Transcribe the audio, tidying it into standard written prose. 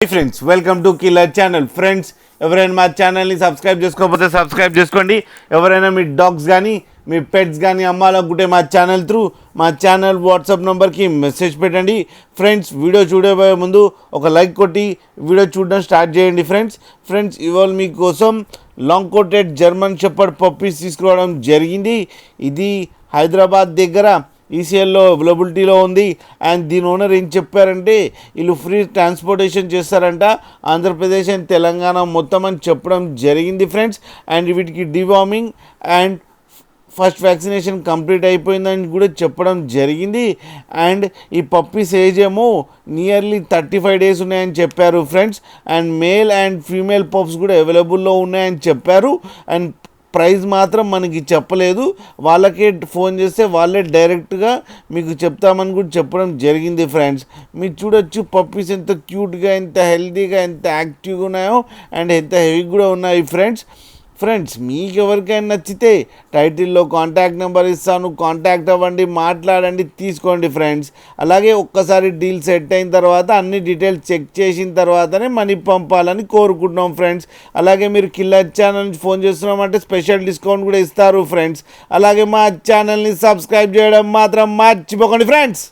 Friends welcome to killer channel. Friends ఎవరైనా మా ఛానల్ని సబ్స్క్రైబ్ చేసుకోకపోతే సబ్స్క్రైబ్ చేసుకోండి. ఎవరైనా మీ డాగ్స్ కానీ మీ పెట్స్ కానీ అమ్మాలనుకుంటే మా ఛానల్ త్రూ మా ఛానల్ వాట్సాప్ నెంబర్కి మెసేజ్ పెట్టండి. ఫ్రెండ్స్ వీడియో చూడబోయే ముందు ఒక లైక్ కొట్టి వీడియో చూడడం స్టార్ట్ చేయండి. ఫ్రెండ్స్ ఇవాళ మీకోసం long coated German shepherd puppies తీసుకురావడం జరిగింది. ఇది హైదరాబాద్ దగ్గర ఈసీఎల్లో అవైలబిలిటీలో ఉంది. అండ్ దీని ఓనర్ ఏం చెప్పారంటే వీళ్ళు ఫ్రీ ట్రాన్స్పోర్టేషన్ చేస్తారంట ఆంధ్రప్రదేశ్ అండ్ తెలంగాణ మొత్తం అని చెప్పడం జరిగింది. ఫ్రెండ్స్ అండ్ వీటికి deworming and first vaccination complete అయిపోయిందని కూడా చెప్పడం జరిగింది. అండ్ ఈ పప్పీస్ ఏజ్ ఏమో నియర్లీ 35 days ఉన్నాయని చెప్పారు. Friends and male and female pups కూడా అవైలబుల్లో ఉన్నాయని చెప్పారు. అండ్ ప్రైస్ మాత్రం మనకి చెప్పలేదు, వాళ్ళకే ఫోన్ చేస్తే వాళ్ళే డైరెక్ట్గా మీకు చెప్తామని కూడా చెప్పడం జరిగింది. ఫ్రెండ్స్ మీరు చూడొచ్చు పప్పీస్ ఎంత క్యూట్గా, ఎంత హెల్తీగా, ఎంత యాక్టివ్గా ఉన్నాయో అండ్ ఎంత హెవీ కూడా ఉన్నాయి. ఫ్రెండ్స్ మీకు ఎవరికైనా నచ్చితే టైటిల్లో కాంటాక్ట్ నెంబర్ ఇస్తాను, కాంటాక్ట్ అవ్వండి, మాట్లాడండి, తీసుకోండి. ఫ్రెండ్స్ అలాగే ఒక్కసారి డీల్ సెట్ అయిన తర్వాత అన్ని డీటెయిల్స్ చెక్ చేసిన తర్వాతనే మనీ పంపాలని కోరుకుంటున్నాం. ఫ్రెండ్స్ అలాగే మీరు కిల్లర్ ఛానల్ నుంచి ఫోన్ చేస్తున్నామంటే స్పెషల్ డిస్కౌంట్ కూడా ఇస్తారు. ఫ్రెండ్స్ అలాగే మా ఛానల్ని సబ్స్క్రైబ్ చేయడం మాత్రం మర్చిపోకండి. ఫ్రెండ్స్